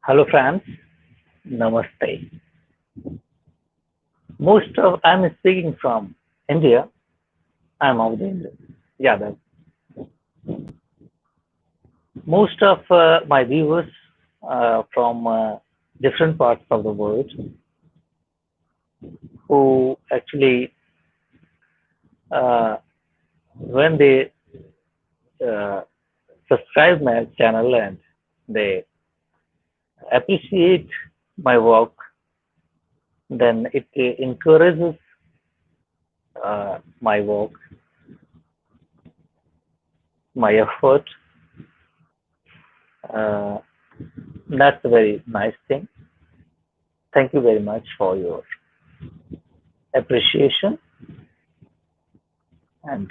Hello, friends. Namaste. I'm speaking from India. I'm of the India. Yadav. Most of my viewers from different parts of the world who actually, uh, when they uh, subscribe my channel and they appreciate my work, then it encourages my work, my effort. Uh, that's a very nice thing. Thank you very much for your appreciation. And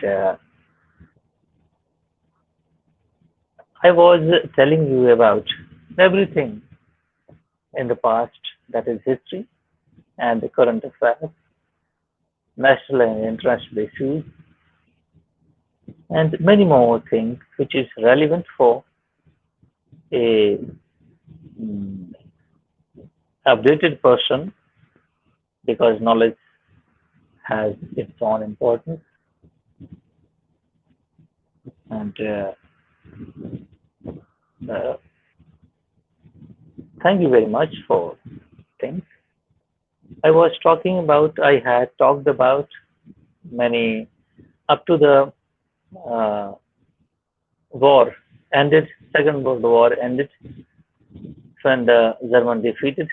I was telling you about everything in the past, that is history and the current affairs, national and international issues, and many more things which is relevant for a mm, updated person because knowledge has its own importance. And uh, thank you very much for things. I had talked about many up to the uh, war ended, Second World War ended when the German defeated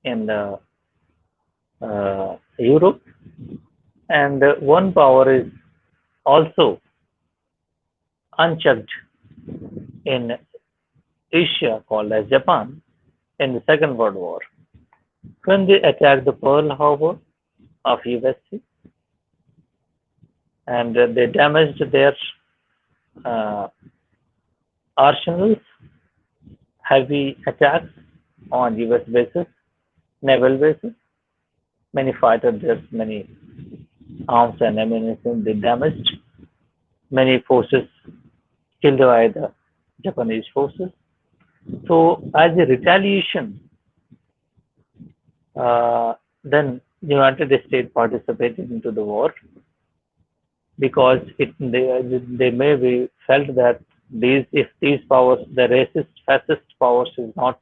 in the Europe, and one power is also unchecked in Asia called as Japan in the Second World War. When they attacked the Pearl Harbor of USA and they damaged their uh, arsenals, heavy attacks on US bases, naval bases, many fighters, just many arms and ammunition they damaged, many forces killed by the Japanese forces. So, as a retaliation, then United States participated into the war because they may be felt that if these powers, the racist fascist powers, is not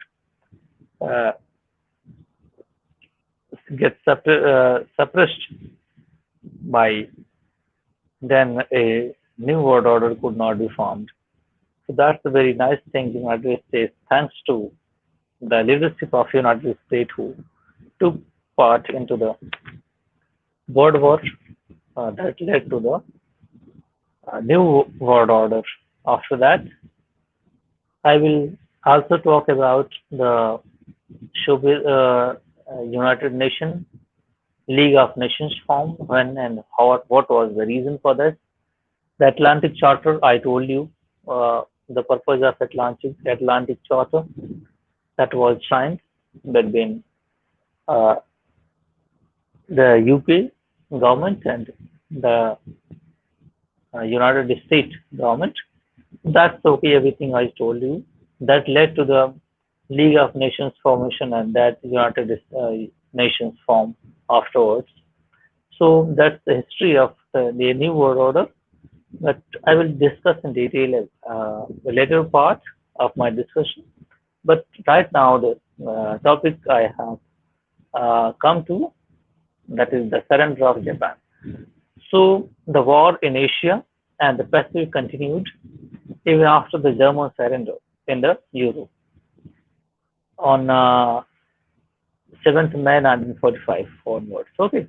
uh, suppressed by, then a new world order could not be formed. So that's a very nice thing. United States, thanks to the leadership of United States, who took part into the World War that led to the new world order. After that, I will also talk about the United Nations League of Nations formed when and how, what was the reason for this. The Atlantic Charter, I told you the purpose of Atlantic Charter that was signed between uh, the UK government and the United States government. That's okay, everything I told you. That led to the League of Nations formation and that United Nations form afterwards. So that's the history of the New World Order. But I will discuss in detail the later part of my discussion. But right now, the topic I have come to, that is the surrender of Japan. So the war in Asia and the Pacific continued even after the German surrender in the Europe on 7th May 1945 onwards. Okay,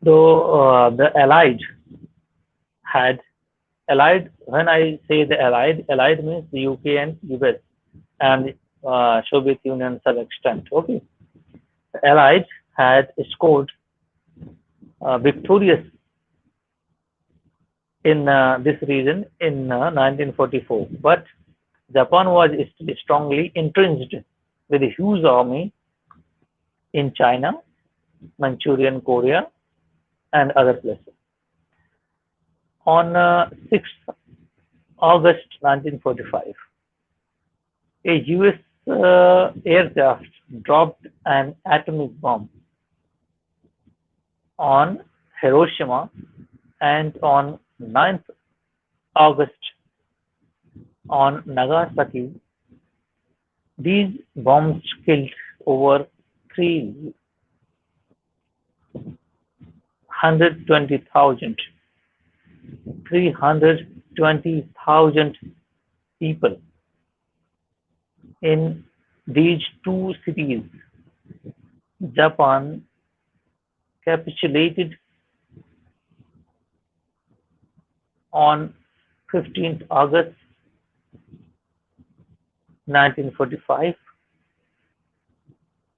though the had when I say the Allied means the UK and US and Soviet Union to some extent. Okay, the Allied had scored victorious in this region in 1944, but Japan was still strongly entrenched with a huge army in China, Manchurian Korea, and other places. On 6th August 1945, a US aircraft dropped an atomic bomb on Hiroshima, and on 9th August on Nagasaki. These bombs killed over 320,000 320,000 people in these two cities. Japan capitulated on 15th August 1945.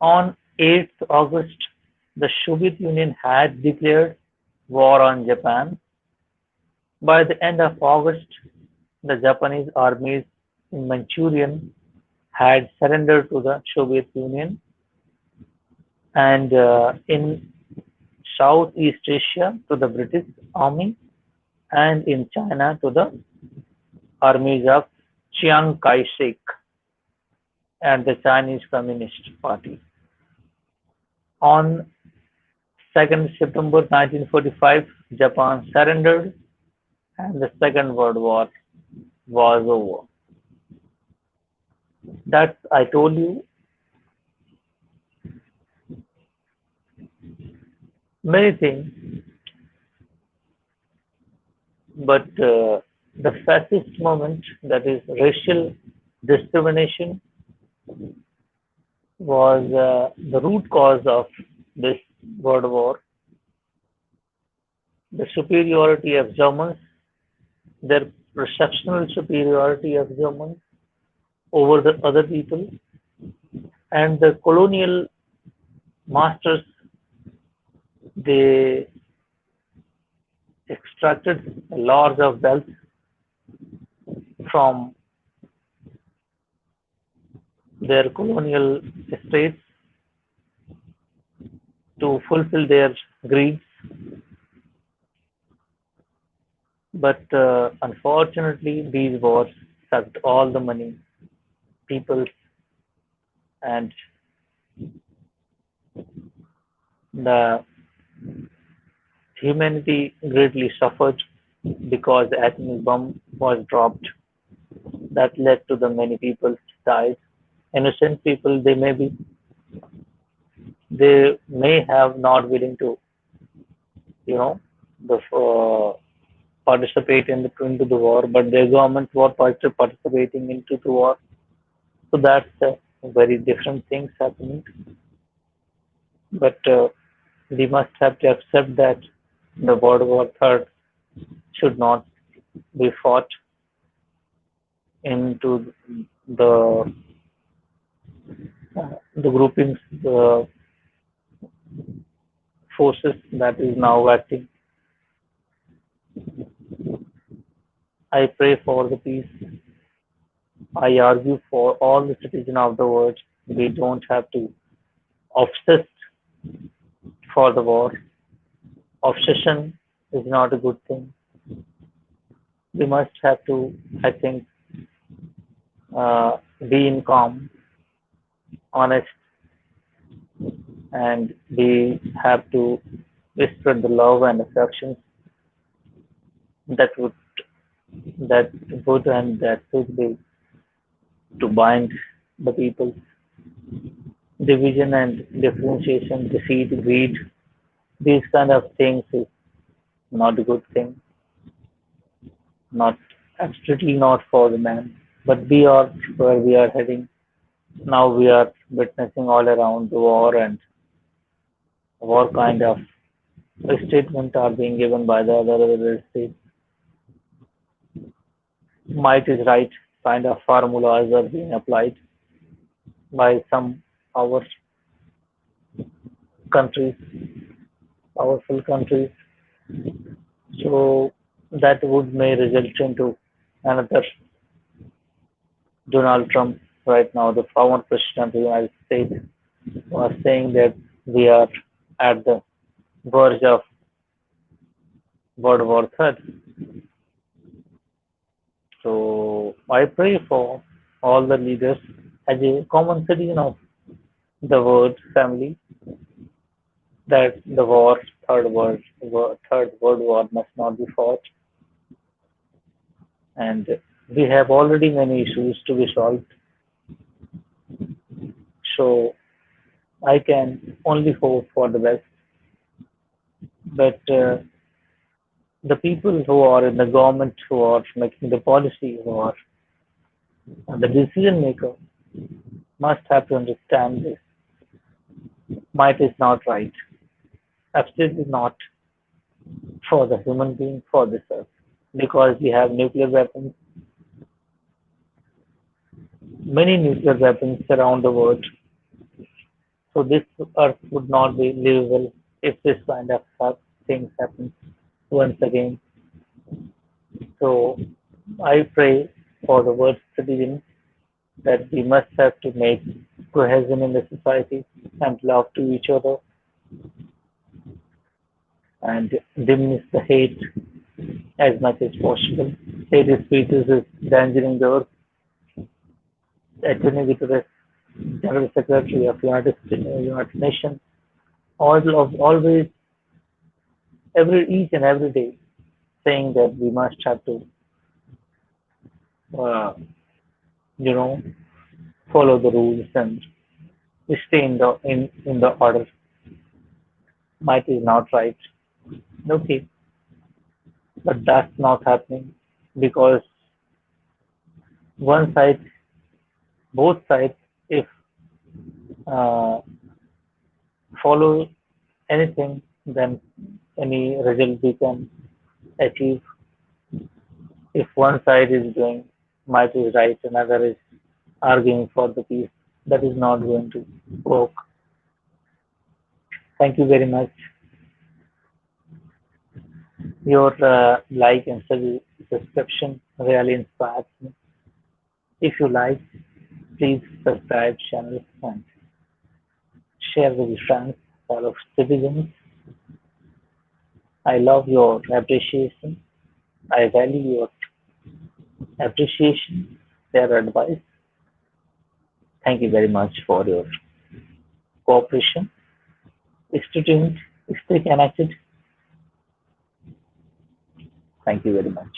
On 8th August, the Soviet Union had declared war on Japan. By the end of August, the Japanese armies in Manchuria had surrendered to the Soviet Union, and in Southeast Asia to the British Army, and in China to the armies of Chiang Kai-shek and the Chinese Communist Party. On 2nd September 1945, Japan surrendered and the Second World War was over. That's, I told you, many things, but the fascist movement, that is racial discrimination, was the root cause of this World War. The superiority of Germans, their perceptional superiority of Germans over the other people, and the colonial masters, they extracted a lot of wealth from their colonial estates to fulfill their greeds. But unfortunately, these wars sucked all the money, people, and the humanity greatly suffered because the atomic bomb was dropped. That led to the many people died. Innocent people, they may have not willing to, you know, the participate into the war, but their government were participating into the war. So that's very different things happening. But we must have to accept that the World War III should not be fought into the groupings, the forces that is now acting. I pray for the peace. I argue for all the citizens of the world. We don't have to obsess for the war. Obsession is not a good thing. We must have to, I think, be in calm, honest, and we have to spread the love and affections that would that would and that should be to bind the people. Division and differentiation, deceit, greed, these kind of things is not a good thing, not absolutely not for the man. But we are where we are heading. Now we are witnessing all around the war, and war kind of statement are being given by the other states. Might is right kind of formulas are being applied by some our countries, powerful countries. So that would may result into another Donald Trump right now, the former president of the United States, was saying that we are at the verge of World War III. So I pray for all the leaders as a common citizen of the world family, that the war, third world war must not be fought, and we have already many issues to be solved. So I can only hope for the best. But the people who are in the government, who are making the policy, who are the decision maker, must have to understand this. Might is not right. Absolutely not for the human being, for this earth. Because we have nuclear weapons, many nuclear weapons around the world. So this earth would not be livable if this kind of things happen once again. So I pray for the world citizens that we must have to make cohesion in the society and love to each other and diminish the hate as much as possible. Hate speeches is endangering the earth. Attorney Guterres, General Secretary of United Nations, always each and every day saying that we must have to uh, you know follow the rules and stay in the order. Might is not right. Okay, but that's not happening because one side, both sides, if uh, follow anything, then any result we can achieve. If one side is doing might is right, another is arguing for the peace, that is not going to work. Thank you very much. Your like and subscription really inspires me. If you like, please subscribe channel and share with your friends, fellow citizens. I love your appreciation. I value your appreciation, their advice. Thank you very much for your cooperation. Stay tuned, stay connected. Thank you very much.